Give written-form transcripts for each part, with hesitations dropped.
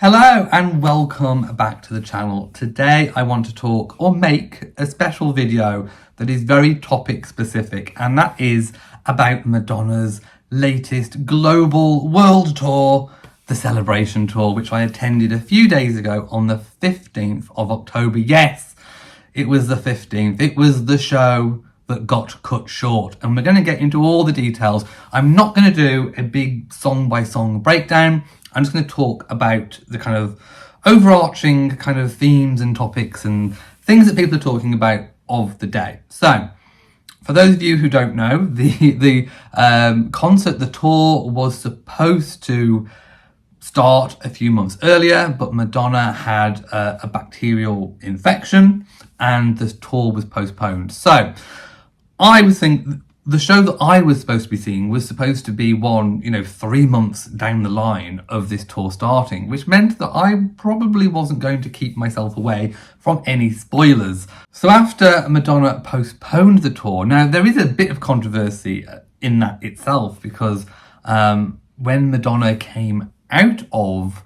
Hello and welcome back to the channel. Today I want to talk or make a special video that is very topic specific, and that is about Madonna's latest global world tour, the Celebration Tour, which I attended a few days ago on the 15th of October. Yes, it was the 15th. It was the show that got cut short, and we're going to get into all the details. I'm not going to do a big song by song breakdown. I'm just going to talk about the kind of overarching kind of themes and topics and things that people are talking about of the day. So, for those of you who don't know, the concert, the tour was supposed to start a few months earlier, but Madonna had a bacterial infection and the tour was postponed. So, I would think the show that I was supposed to be seeing was supposed to be 3 months down the line of this tour starting, which meant that I probably wasn't going to keep myself away from any spoilers. So after Madonna postponed the tour, now there is a bit of controversy in that itself, because when Madonna came out of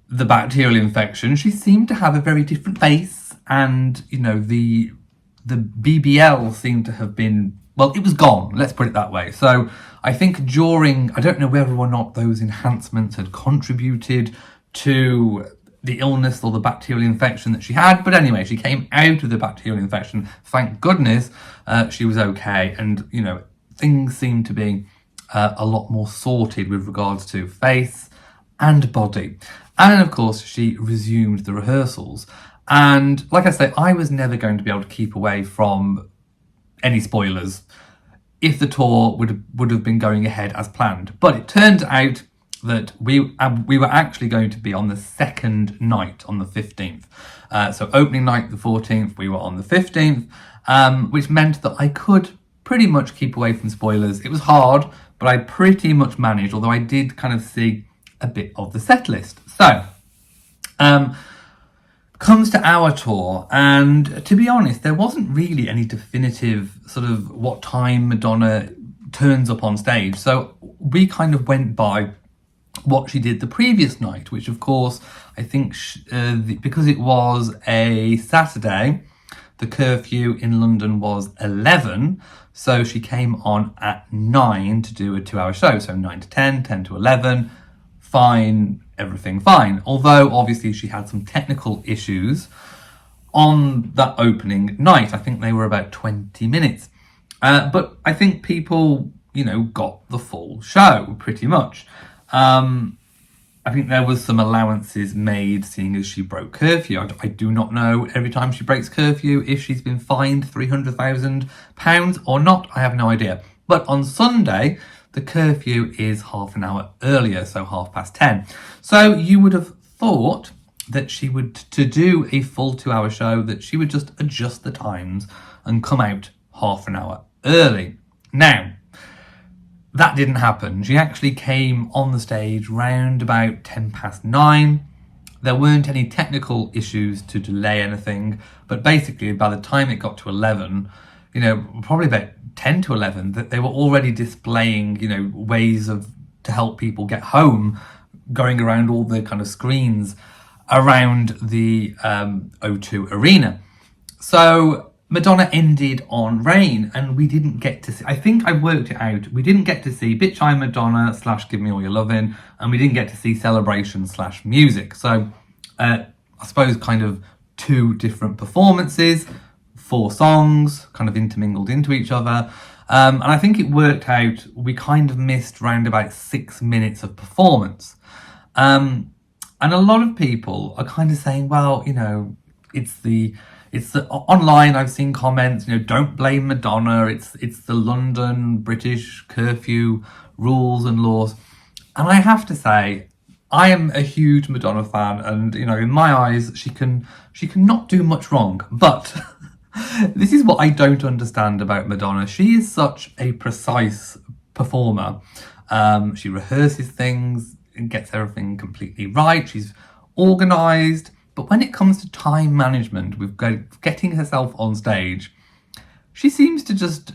the bacterial infection, she seemed to have a very different face, and the BBL seemed to have been, well, it was gone, let's put it that way. So I think I don't know whether or not those enhancements had contributed to the illness or the bacterial infection that she had. But anyway, she came out of the bacterial infection. Thank goodness she was okay. And, things seem to be a lot more sorted with regards to face and body. And of course, she resumed the rehearsals. And like I say, I was never going to be able to keep away from any spoilers if the tour would have been going ahead as planned. But it turns out that we were actually going to be on the second night, on the 15th. So opening night the 14th, we were on the 15th, which meant that I could pretty much keep away from spoilers. It was hard, but I pretty much managed, although I did kind of see a bit of the set list. So, comes to our tour, and to be honest, there wasn't really any definitive sort of what time Madonna turns up on stage. So we kind of went by what she did the previous night, which of course, I think because it was a Saturday, the curfew in London was 11. So she came on at 9 to do a 2-hour show. So 9 to 10, 10 to 11, fine. Everything fine, although obviously she had some technical issues on that opening night. I think they were about 20 minutes, but I think people got the full show pretty much. I think there was some allowances made, seeing as she broke curfew. I do not know every time she breaks curfew if she's been fined £300,000 or not. I have no idea. But on Sunday, the curfew is half an hour earlier, so 10:30. So you would have thought that she would, to do a full 2-hour show, that she would just adjust the times and come out half an hour early. Now, that didn't happen. She actually came on the stage round about 9:10. There weren't any technical issues to delay anything, but basically by the time it got to 11, probably about 10 to 11, that they were already displaying, ways to help people get home, going around all the kind of screens around the O2 Arena. So Madonna ended on Rain, and we didn't get to see, I think I worked it out, we didn't get to see Bitch I'm Madonna / Give Me All Your Lovin', and we didn't get to see Celebration / Music. So I suppose kind of 2 different performances, 4 songs kind of intermingled into each other. And I think it worked out, we kind of missed round about 6 minutes of performance. And a lot of people are kind of saying, well, it's the online, I've seen comments, don't blame Madonna, it's the London British curfew rules and laws. And I have to say, I am a huge Madonna fan, and in my eyes, she can not do much wrong. But this is what I don't understand about Madonna. She is such a precise performer. She rehearses things and gets everything completely right. She's organised. But when it comes to time management with getting herself on stage, she seems to just,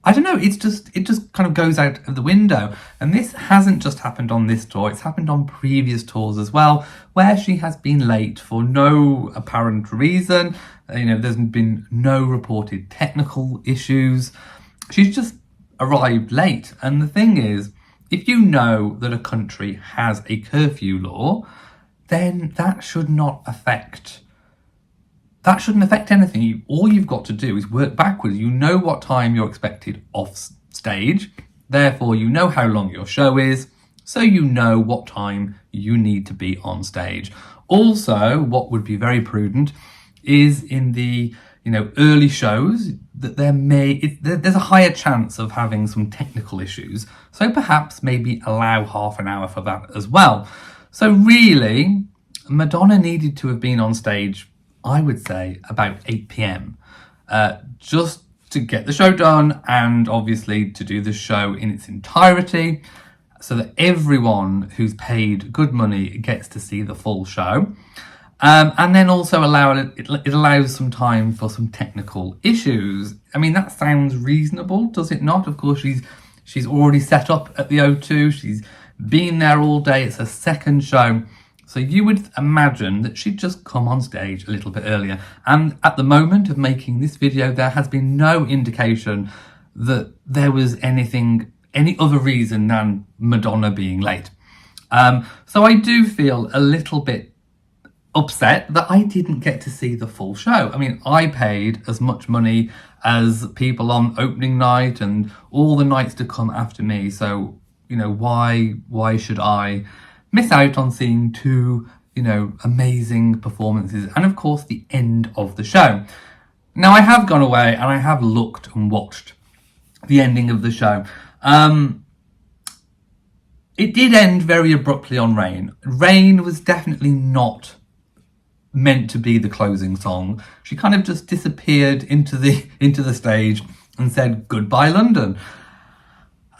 I don't know, it just kind of goes out of the window. And this hasn't just happened on this tour, it's happened on previous tours as well, where she has been late for no apparent reason. There's been no reported technical issues. She's just arrived late. And the thing is, if you know that a country has a curfew law, then that shouldn't affect anything. All you've got to do is work backwards. You know what time you're expected off stage, therefore you know how long your show is, so you know what time you need to be on stage. Also, what would be very prudent is in the early shows that there's a higher chance of having some technical issues, so perhaps maybe allow half an hour for that as well. So really, Madonna needed to have been on stage, I would say, about 8 p.m, just to get the show done, and obviously to do the show in its entirety, so that everyone who's paid good money gets to see the full show. And then also it allows some time for some technical issues. I mean, that sounds reasonable, does it not? Of course, she's already set up at the O2. She's been there all day. It's her second show. So you would imagine that she'd just come on stage a little bit earlier. And at the moment of making this video, there has been no indication that there was any other reason than Madonna being late. So I do feel a little bit upset that I didn't get to see the full show. I mean, I paid as much money as people on opening night and all the nights to come after me. So, why should I miss out on seeing two, amazing performances and of course the end of the show? Now, I have gone away and I have looked and watched the ending of the show. It did end very abruptly on Rain. Rain was definitely not meant to be the closing song. She kind of just disappeared into the stage and said, "Goodbye, London."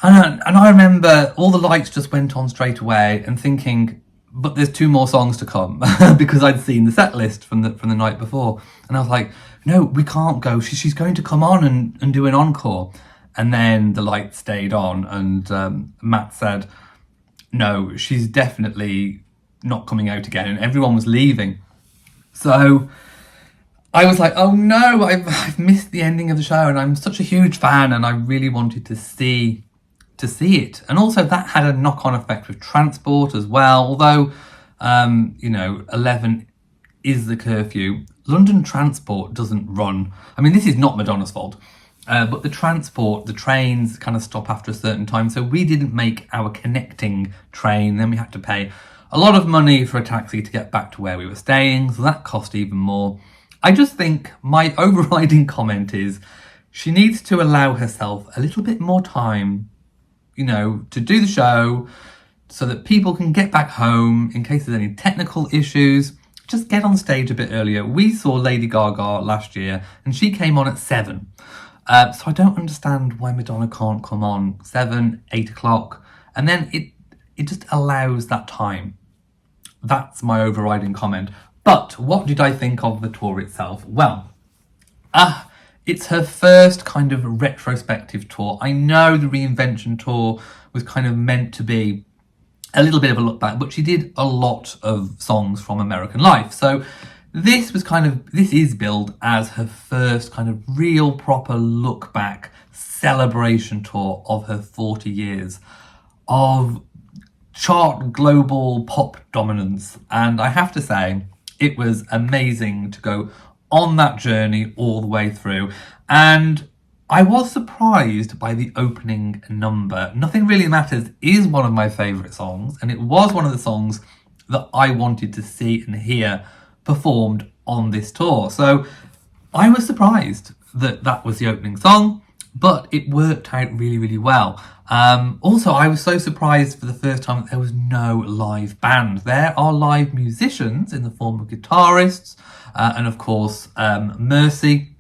And I remember all the lights just went on straight away, and thinking, but there's 2 more songs to come, because I'd seen the set list from the night before, and I was like, no, we can't go. She's going to come on and do an encore. And then the lights stayed on, and Matt said, no, she's definitely not coming out again, and everyone was leaving. So I was like, oh no, I've missed the ending of the show, and I'm such a huge fan, and I really wanted to see it. And also that had a knock-on effect with transport as well. Although 11 is the curfew, London Transport doesn't run. I mean, this is not Madonna's fault, but the trains kind of stop after a certain time, so we didn't make our connecting train. Then we had to pay a lot of money for a taxi to get back to where we were staying, so that cost even more. I just think my overriding comment is she needs to allow herself a little bit more time, to do the show, so that people can get back home in case there's any technical issues. Just get on stage a bit earlier. We saw Lady Gaga last year, and she came on at 7. So I don't understand why Madonna can't come on 7, 8 o'clock, and then it just allows that time. That's my overriding comment. But what did I think of the tour itself? Well, it's her first kind of retrospective tour. I know the Reinvention tour was kind of meant to be a little bit of a look back, but she did a lot of songs from American Life. So this is billed as her first kind of real proper look back celebration tour of her 40 years of chart global pop dominance. And I have to say, it was amazing to go on that journey all the way through. And I was surprised by the opening number. Nothing Really Matters is one of my favourite songs, and it was one of the songs that I wanted to see and hear performed on this tour. So I was surprised that that was the opening song, but it worked out really, really well. Also, I was so surprised for the first time that there was no live band. There are live musicians in the form of guitarists, and of course, Mercy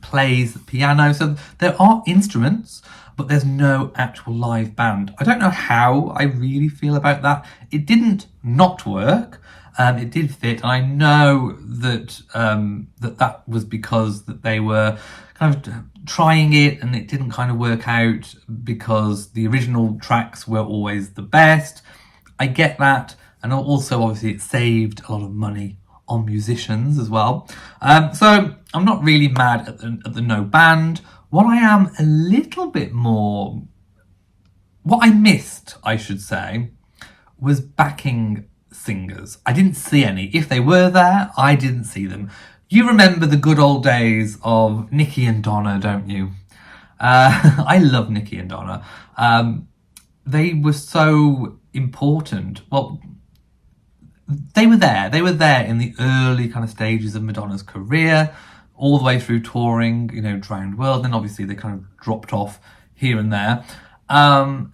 plays the piano. So there are instruments, but there's no actual live band. I don't know how I really feel about that. It didn't not work. It did fit, and I know that that was because that they were kind of trying it and it didn't kind of work out because the original tracks were always the best. I get that. And also, obviously, it saved a lot of money on musicians as well. So I'm not really mad at the no band. What I am a little bit more... What I missed, I should say, was backing singers. I didn't see any. If they were there, I didn't see them. You remember the good old days of Nikki and Donna, don't you? I love Nikki and Donna. They were so important. Well, they were there. They were there in the early kind of stages of Madonna's career, all the way through touring, you know, Drowned World. Then obviously they kind of dropped off here and there.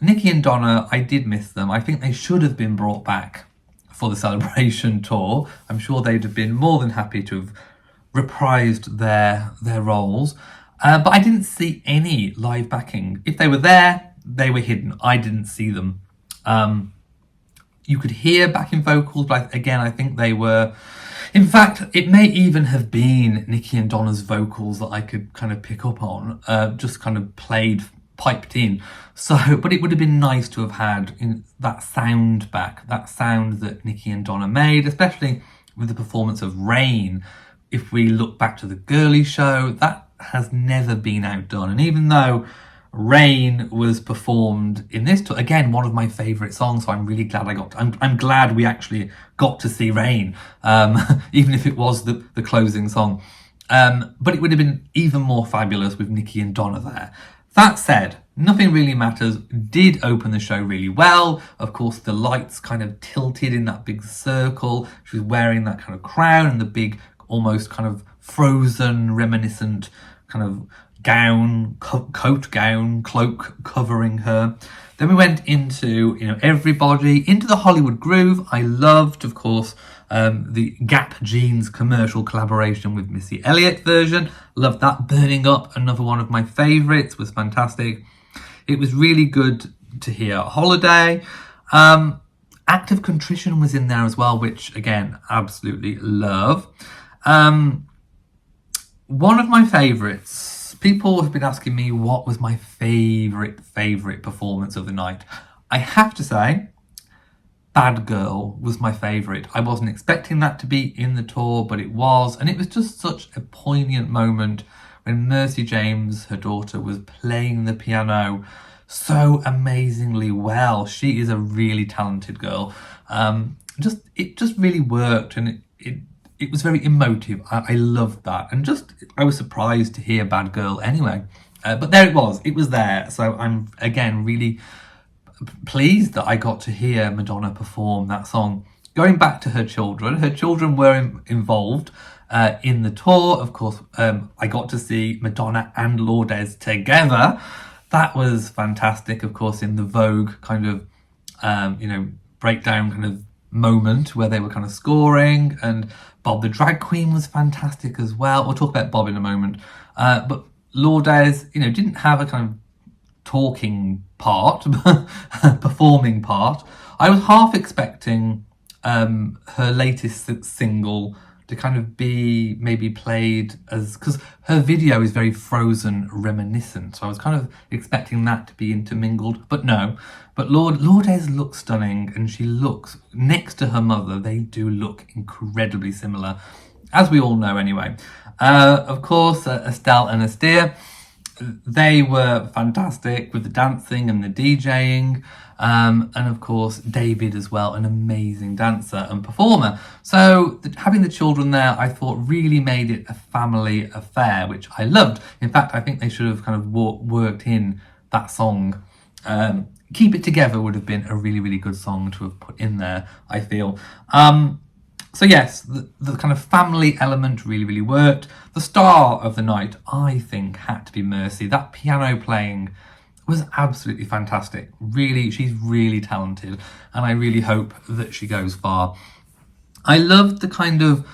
Nikki and Donna, I did miss them. I think they should have been brought back for the Celebration tour. I'm sure they'd have been more than happy to have reprised their roles. But I didn't see any live backing. If they were there, they were hidden. I didn't see them. You could hear backing vocals, but again, I think they were... In fact, it may even have been Nikki and Donna's vocals that I could kind of pick up on, just kind of piped in. So, but it would have been nice to have had that sound back, that sound that Nikki and Donna made, especially with the performance of Rain. If we look back to the Girly Show, that has never been outdone. And even though Rain was performed in this tour, again, one of my favourite songs, so I'm really glad I'm glad we actually got to see Rain, even if it was the closing song. But it would have been even more fabulous with Nikki and Donna there. That said, Nothing Really Matters did open the show really well. Of course, the lights kind of tilted in that big circle. She was wearing that kind of crown and the big, almost kind of frozen, reminiscent kind of gown, coat gown, cloak covering her. Then we went into, you know, Everybody, into the Hollywood Groove. I loved, of course, the Gap Jeans commercial collaboration with Missy Elliott version. Loved that. Burning Up, another one of my favourites, was fantastic. It was really good to hear Holiday. Act of Contrition was in there as well, which, again, absolutely love. One of my favourites, people have been asking me what was my favourite performance of the night. I have to say, Bad Girl was my favourite. I wasn't expecting that to be in the tour, but it was. And it was just such a poignant moment when Mercy James, her daughter, was playing the piano so amazingly well. She is a really talented girl. It just really worked, and it was very emotive. I loved that. And I was surprised to hear Bad Girl anyway. But there it was. It was there. So I'm, again, really pleased that I got to hear Madonna perform that song. Going back to her children were involved in the tour. Of course, I got to see Madonna and Lourdes together. That was fantastic, of course, in the Vogue kind of, breakdown kind of moment where they were kind of scoring. And Bob the Drag Queen was fantastic as well. We'll talk about Bob in a moment. But Lourdes, didn't have a kind of talking part, performing part. I was half expecting her latest single to kind of be maybe played as, because her video is very Frozen reminiscent, so I was kind of expecting that to be intermingled, but no. But Lourdes looks stunning, and she looks, next to her mother, they do look incredibly similar, as we all know anyway. Of course, Estelle and Astir, they were fantastic with the dancing and the DJing. And of course, David as well, an amazing dancer and performer. So having the children there, I thought really made it a family affair, which I loved. In fact, I think they should have kind of worked in that song. Keep It Together would have been a really, really good song to have put in there, I feel. So yes, the kind of family element really, really worked. The star of the night, I think, had to be Mercy. That piano playing was absolutely fantastic. Really, she's really talented, and I really hope that she goes far. I loved the kind of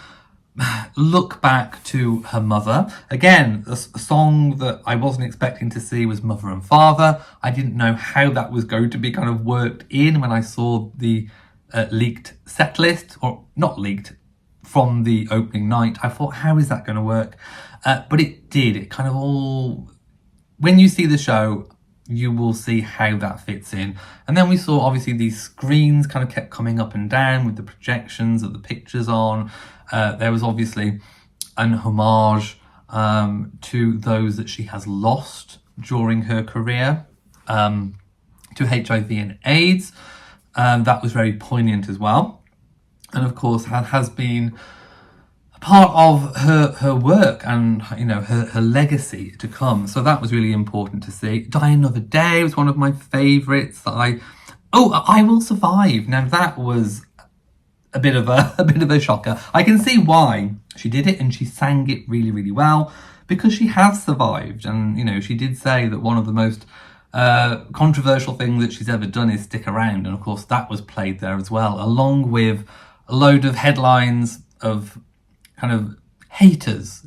look back to her mother. Again, a song that I wasn't expecting to see was Mother and Father. I didn't know how that was going to be kind of worked in when I saw the leaked set list, or not leaked, from the opening night. I thought, how is that going to work? But it did. It kind of all... When you see the show, you will see how that fits in. And then we saw, obviously, these screens kind of kept coming up and down with the projections of the pictures on. There was obviously an homage to those that she has lost during her career, to HIV and AIDS. That was very poignant as well. And of course, has been part of her work and, you know, her legacy to come. So that was really important to see. Die Another Day was one of my favourites that I Will Survive. Now that was a bit of a shocker. I can see why she did it, and she sang it really, really well, because she has survived. And, you know, she did say that one of the most controversial things that she's ever done is stick around. And of course that was played there as well, along with a load of headlines of kind of haters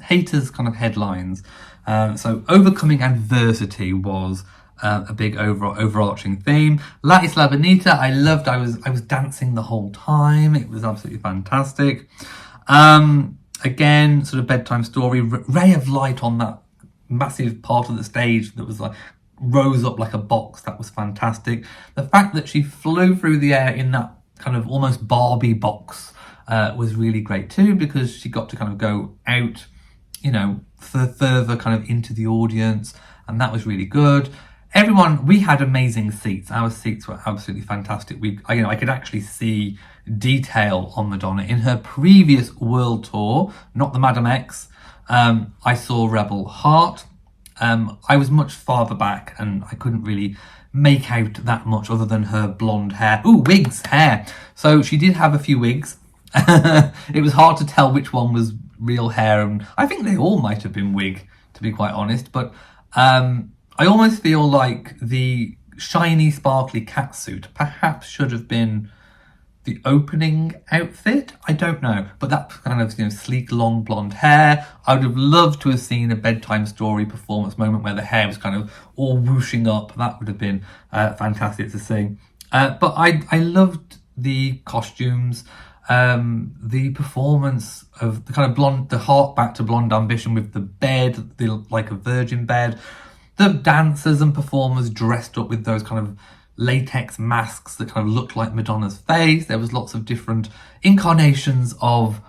kind of headlines. So overcoming adversity was a big overarching theme. La Isla Bonita, I loved. I was dancing the whole time. It was absolutely fantastic. Again, sort of bedtime story, ray of light on that massive part of the stage that was like rose up like a box. That was fantastic. The fact that she flew through the air in that kind of almost Barbie box was really great too, because she got to kind of go out, you know, further kind of into the audience, and that was really good. Everyone, we had amazing seats. Our seats were absolutely fantastic. I could actually see detail on Madonna in her previous world tour, not the Madam X. I saw Rebel Heart. I was much farther back and I couldn't really make out that much other than her blonde hair. Ooh, wigs, hair. So she did have a few wigs. It was hard to tell which one was real hair, and I think they all might have been wig, to be quite honest. But I almost feel like the shiny, sparkly catsuit perhaps should have been the opening outfit. I don't know, but that kind of, you know, sleek, long blonde hair. I would have loved to have seen a bedtime story performance moment where the hair was kind of all whooshing up. That would have been fantastic to see. But I loved the costumes. The performance of the kind of blonde, the hark back to Blonde Ambition with the bed, like a virgin bed, the dancers and performers dressed up with those kind of latex masks that kind of looked like Madonna's face. There was lots of different incarnations of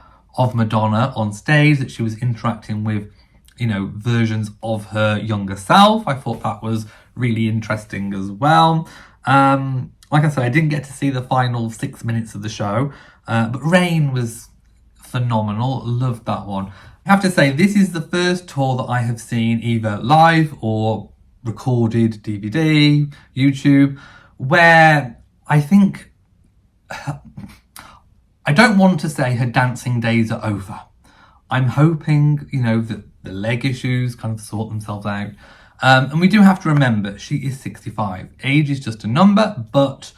Madonna on stage that she was interacting with, you know, versions of her younger self. I thought that was really interesting as well. Like I said, I didn't get to see the final 6 minutes of the show, but Rain was phenomenal. Loved that one. I have to say, this is the first tour that I have seen either live or recorded DVD, YouTube, where I think, I don't want to say her dancing days are over. I'm hoping, you know, that the leg issues kind of sort themselves out. And we do have to remember, she is 65. Age is just a number, but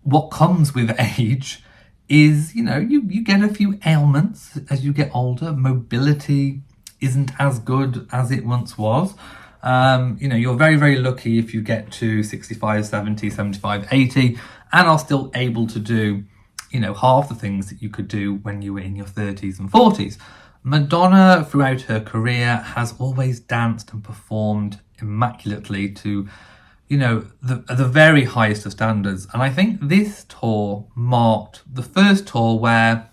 what comes with age is, you know, you get a few ailments as you get older. Mobility isn't as good as it once was. You know, you're very, very lucky if you get to 65, 70, 75, 80 and are still able to do, you know, half the things that you could do when you were in your 30s and 40s. Madonna, throughout her career, has always danced and performed immaculately to, you know, the very highest of standards. And I think this tour marked the first tour where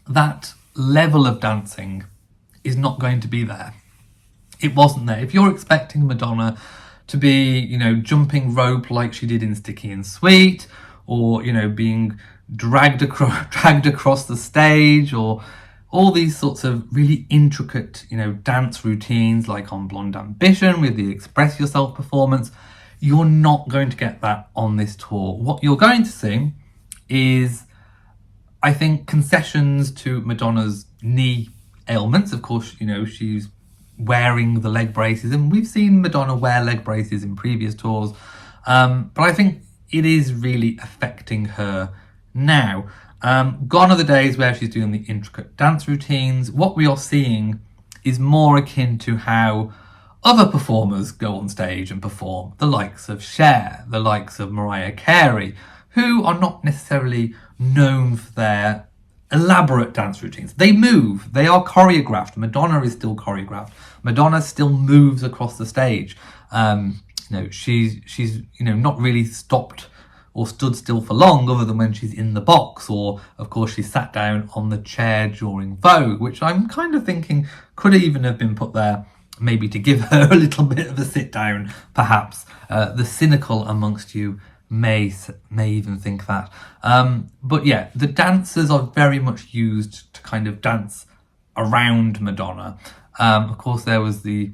that level of dancing is not going to be there. It wasn't there. If you're expecting Madonna to be, you know, jumping rope like she did in Sticky and Sweet, or, you know, being dragged across the stage, or all these sorts of really intricate, you know, dance routines like on Blonde Ambition with the Express Yourself performance, you're not going to get that on this tour. What you're going to see is, I think, concessions to Madonna's knee ailments. Of course, you know, she's wearing the leg braces, and we've seen Madonna wear leg braces in previous tours. But I think it is really affecting her now. Gone are the days where she's doing the intricate dance routines. What we are seeing is more akin to how other performers go on stage and perform, the likes of Cher, the likes of Mariah Carey, who are not necessarily known for their elaborate dance routines. They move, they are choreographed. Madonna is still choreographed. Madonna still moves across the stage. She's not really stopped or stood still for long, other than when she's in the box, or of course she sat down on the chair during Vogue, which I'm kind of thinking could even have been put there maybe to give her a little bit of a sit down, perhaps. The cynical amongst you may even think that. But yeah, the dancers are very much used to kind of dance around Madonna. Of course, there was the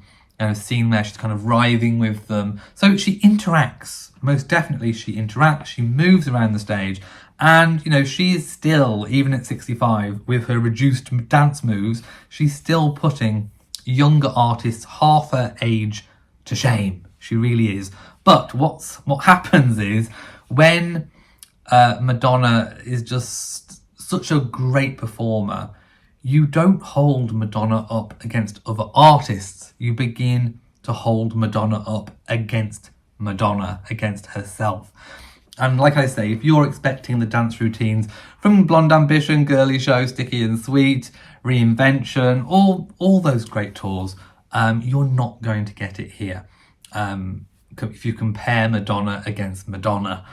scene where she's kind of writhing with them. So she interacts. Most definitely she interacts. She moves around the stage. And, she is still, even at 65, with her reduced dance moves, she's still putting younger artists half her age to shame. She really is. But what happens is, when Madonna is just such a great performer, you don't hold Madonna up against other artists. You begin to hold Madonna up against Madonna, against herself. And like I say, if you're expecting the dance routines from Blonde Ambition, Girly Show, Sticky and Sweet, Reinvention, all those great tours, you're not going to get it here. If you compare Madonna against Madonna.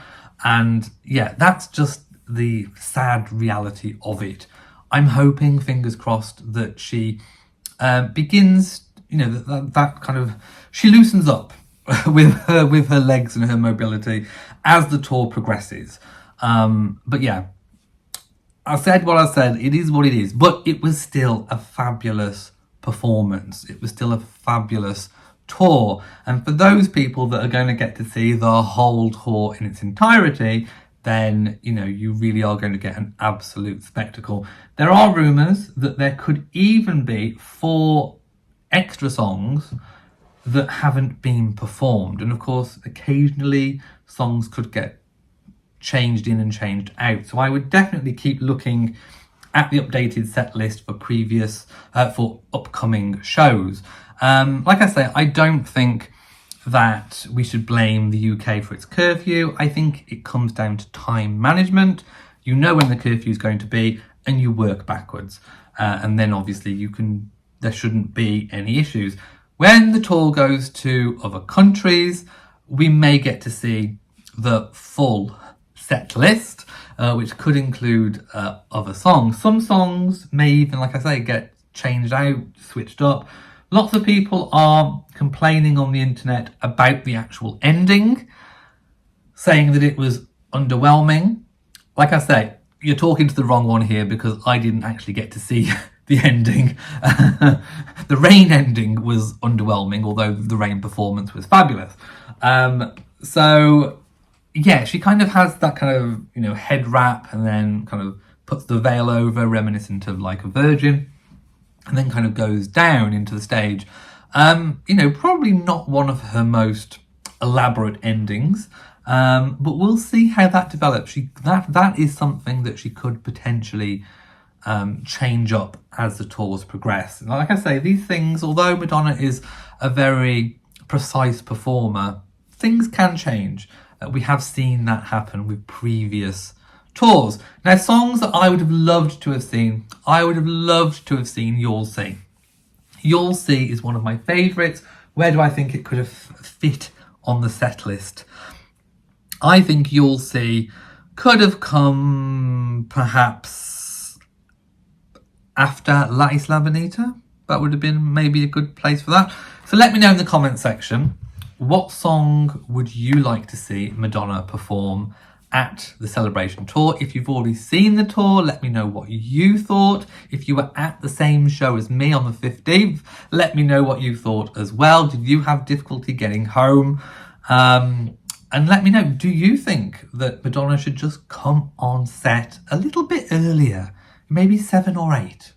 And yeah, that's just the sad reality of it. I'm hoping, fingers crossed, that she begins, that kind of, she loosens up with her legs and her mobility as the tour progresses. But yeah, I said what I said. It is what it is. But it was still a fabulous performance. It was still a fabulous tour. And for those people that are going to get to see the whole tour in its entirety, then, you really are going to get an absolute spectacle. There are rumours that there could even be 4 extra songs that haven't been performed. And of course, occasionally songs could get changed in and changed out. So I would definitely keep looking at the updated set list for upcoming shows. Like I say, I don't think that we should blame the UK for its curfew. I think it comes down to time management. You know when the curfew is going to be, and you work backwards. And then obviously there shouldn't be any issues. When the tour goes to other countries, we may get to see the full set list, which could include other songs. Some songs may even, like I say, get changed out, switched up. Lots of people are complaining on the internet about the actual ending, saying that it was underwhelming. Like I say, you're talking to the wrong one here, because I didn't actually get to see the ending. The Rain ending was underwhelming, although the Rain performance was fabulous. So yeah, she kind of has that kind of, head wrap, and then kind of puts the veil over, reminiscent of like a virgin, and then kind of goes down into the stage. Probably not one of her most elaborate endings, but we'll see how that develops. That is something that she could potentially change up as the tours progress. Like I say, these things, although Madonna is a very precise performer, things can change. We have seen that happen with previous tours. Now, songs that I would have loved to have seen, You'll See. You'll See is one of my favourites. Where do I think it could have fit on the set list? I think You'll See could have come perhaps after La Isla Bonita. That would have been maybe a good place for that. So let me know in the comment section, what song would you like to see Madonna perform at the Celebration Tour? If you've already seen the tour, let me know what you thought. If you were at the same show as me on the 15th, let me know what you thought as well. Did you have difficulty getting home? And let me know, do you think that Madonna should just come on set a little bit earlier? Maybe 7 or 8?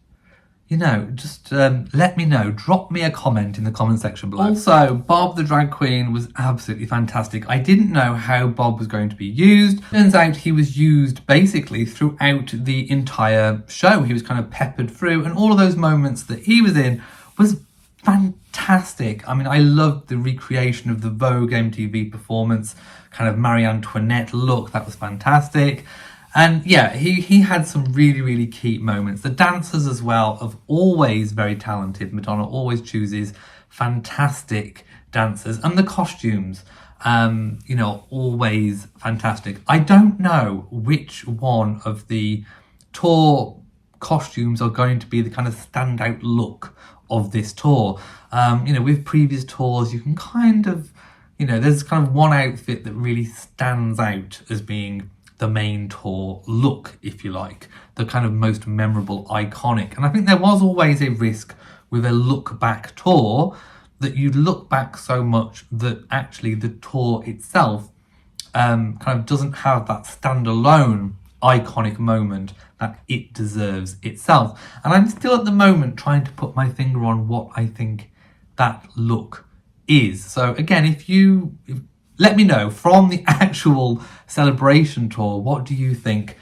Just let me know. Drop me a comment in the comment section below. Also, Bob the drag queen was absolutely fantastic. I didn't know how Bob was going to be used. Turns out he was used basically throughout the entire show. He was kind of peppered through, and all of those moments that he was in was fantastic. I mean, I loved the recreation of the Vogue MTV performance, kind of Marie Antoinette look. That was fantastic. And yeah, he had some really, really key moments. The dancers as well are always very talented. Madonna always chooses fantastic dancers, and the costumes, always fantastic. I don't know which one of the tour costumes are going to be the kind of standout look of this tour. With previous tours, you can kind of, there's kind of one outfit that really stands out as being the main tour look, if you like, the kind of most memorable, iconic. And I think there was always a risk with a look back tour that you'd look back so much that actually the tour itself kind of doesn't have that standalone iconic moment that it deserves itself. And I'm still at the moment trying to put my finger on what I think that look is. So again, let me know from the actual celebration tour, what do you think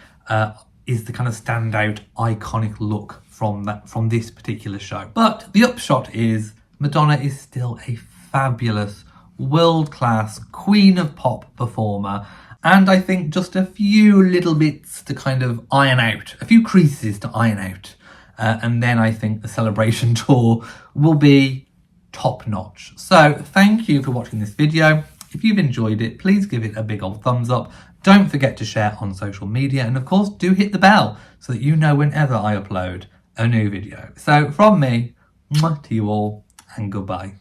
is the kind of standout iconic look from this particular show? But the upshot is Madonna is still a fabulous, world-class queen of pop performer. And I think just a few little bits to kind of iron out, a few creases to iron out. And then I think the celebration tour will be top notch. So thank you for watching this video. If you've enjoyed it, please give it a big old thumbs up. Don't forget to share on social media. And of course, do hit the bell so that you know whenever I upload a new video. So from me, mwah to you all, and goodbye.